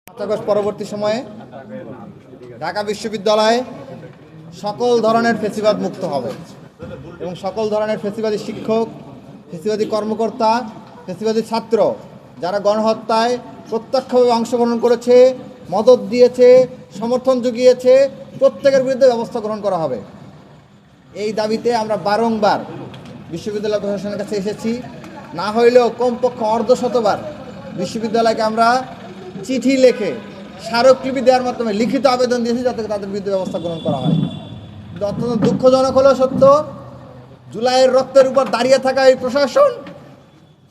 August পরবর্তী সময়ে ঢাকা বিশ্ববিদ্যালয় সকল ধরনের ফেসিবাদ মুক্ত হবে এবং সকল ধরনের ফেসিবাদী শিক্ষক, ফেসিবাদী কর্মকর্তা, ফেসিবাদী ছাত্র যারা গণহত্যায় প্রত্যক্ষভাবে অংশগ্রহণ করেছে, মদত দিয়েছে, সমর্থন জুগিয়েছে, প্রত্যেকের বিরুদ্ধে ব্যবস্থা গ্রহণ করা হবে। এই দাবিতে আমরা বারংবার বিশ্ববিদ্যালয় প্রশাসনের কাছে এসেছি। না হইলেও কমপক্ষে অর্ধশতবার বিশ্ববিদ্যালয়কে আমরা চিঠি লিখে স্মারকলিপি দেওয়ার মাধ্যমে লিখিত আবেদন দিয়েছি যাতে তাদের বিরুদ্ধে ব্যবস্থা গ্রহণ করা হয়। কিন্তু অত্যন্ত দুঃখজনক হলেও সত্য, জুলাইয়ের রক্তের উপর দাঁড়িয়ে থাকা এই প্রশাসন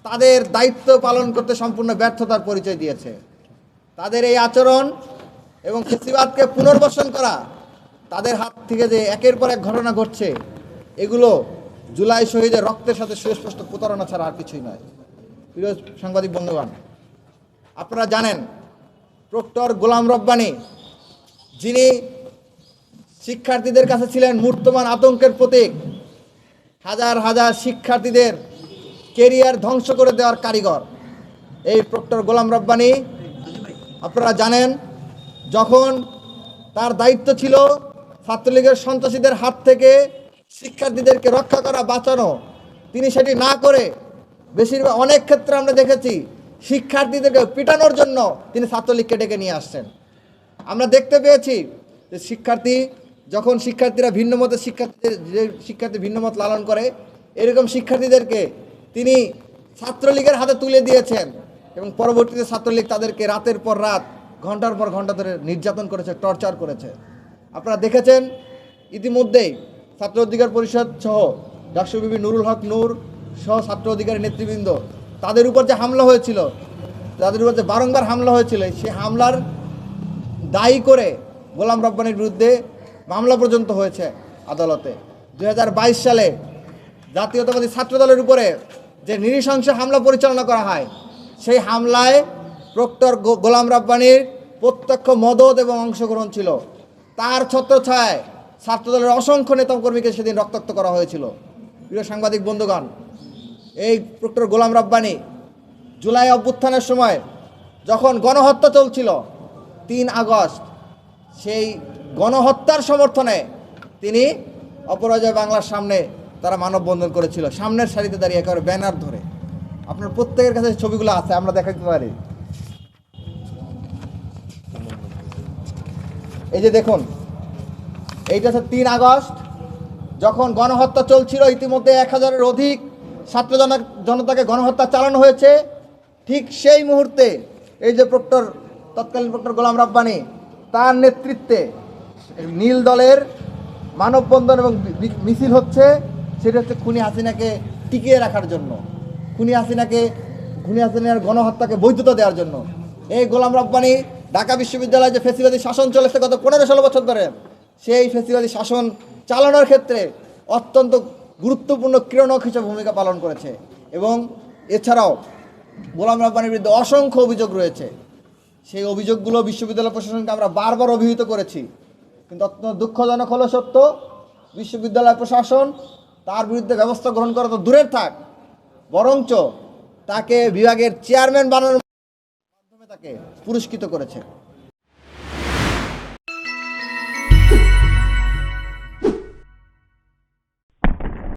তাদের দায়িত্ব পালন করতে সম্পূর্ণ ব্যর্থতার পরিচয় দিয়েছে। তাদের এই আচরণ এবং ফেসিবাদকে পুনর্বাসন করা, তাদের হাত থেকে যে একের পর এক ঘটনা ঘটছে, এগুলো জুলাই শহীদের রক্তের সাথে সুস্পষ্ট প্রতারণা ছাড়া আর কিছুই নয়। প্রিয় সাংবাদিক বন্ধুগণ, আপনারা জানেন প্রক্টর গোলাম রব্বানী, যিনি শিক্ষার্থীদের কাছে ছিলেন মূর্তমান আতঙ্কের প্রতীক, হাজার হাজার শিক্ষার্থীদের কেরিয়ার ধ্বংস করে দেওয়ার কারিগর, এই প্রক্টর গোলাম রব্বানী আপনারা জানেন যখন তার দায়িত্ব ছিল ছাত্রলীগের সন্ত্রাসীদের হাত থেকে শিক্ষার্থীদেরকে রক্ষা করা, বাঁচানো, তিনি সেটি না করে বেশিরভাগ অনেক ক্ষেত্রে আমরা দেখেছি শিক্ষার্থীদেরকে পিটানোর জন্য তিনি ছাত্রলীগকে ডেকে নিয়ে আসছেন। আমরা দেখতে পেয়েছি যে শিক্ষার্থীরা ভিন্ন মতের শিক্ষার্থী ভিন্ন মত লালন করে, এরকম শিক্ষার্থীদেরকে তিনি ছাত্রলীগের হাতে তুলে দিয়েছেন এবং পরবর্তীতে ছাত্রলীগ তাদেরকে রাতের পর রাত, ঘন্টার পর ঘন্টা ধরে নির্যাতন করেছে, টর্চার করেছে। আপনারা দেখেছেন ইতিমধ্যেই ছাত্র অধিকার পরিষদ সহ ডাকসু বিবি নুরুল হক নূর সহ ছাত্র অধিকারী নেতৃবৃন্দ, তাদের উপর যে হামলা হয়েছিল, তাদের উপর যে বারংবার হামলা হয়েছিল, সেই হামলার দায়ী করে গোলাম রব্বানীর বিরুদ্ধে মামলা পর্যন্ত হয়েছে আদালতে। 2022 সালে জাতীয়তাবাদী ছাত্রদলের উপরে যে নৃশংস হামলা পরিচালনা করা হয়, সেই হামলায় প্রক্টর গোলাম রব্বানীর প্রত্যক্ষ মদত এবং অংশগ্রহণ ছিল। তার ছত্রছায়ায় ছাত্রদলের অসংখ্য নেতাকর্মীকে সেদিন রক্তাক্ত করা হয়েছিল। প্রিয় সাংবাদিক বন্ধুগণ, এই প্রক্টর গোলাম রব্বানী জুলাই অভ্যুত্থানের সময় যখন গণহত্যা চলছিল 3 আগস্ট, সেই গণহত্যার সমর্থনে তিনি অপরাজয় বাংলার সামনে তারা মানববন্ধন করেছিল, সামনের সারিতে দাঁড়িয়ে একেবারে ব্যানার ধরে। আপনার প্রত্যেকের কাছে ছবিগুলো আছে, আমরা দেখাতে পারি। এই যে দেখুন, এইটা হচ্ছে 3 আগস্ট যখন গণহত্যা চলছিল। ইতিমধ্যে 1000-এর অধিক ছাত্র জনতাকে গণহত্যা চালানো হয়েছে। ঠিক সেই মুহূর্তে এই যে তৎকালীন প্রক্টর গোলাম রব্বানী, তার নেতৃত্বে নীল দলের মানববন্ধন এবং মিছিল হচ্ছে। সেটা হচ্ছে খুনি হাসিনাকে টিকিয়ে রাখার জন্য, খুনি হাসিনার গণহত্যাকে বৈধতা দেওয়ার জন্য। এই গোলাম রব্বানী ঢাকা বিশ্ববিদ্যালয়ে যে ফেসিবাদী শাসন চলেছে গত 15-16 বছর ধরে, সেই ফেসিবাদী শাসন চালানোর ক্ষেত্রে অত্যন্ত গুরুত্বপূর্ণ ক্রীড়নক হিসেবে ভূমিকা পালন করেছে। এবং এছাড়াও গোলাম রব্বানীর বিরুদ্ধে অসংখ্য অভিযোগ রয়েছে। সেই অভিযোগগুলো বিশ্ববিদ্যালয় প্রশাসনকে আমরা বারবার অভিহিত করেছি, কিন্তু অত্যন্ত দুঃখজনক হলো সত্য, বিশ্ববিদ্যালয় প্রশাসন তার বিরুদ্ধে ব্যবস্থা গ্রহণ করা তো দূরের থাক, বরঞ্চ তাকে বিভাগের চেয়ারম্যান বানানোর মাধ্যমে তাকে পুরস্কৃত করেছে।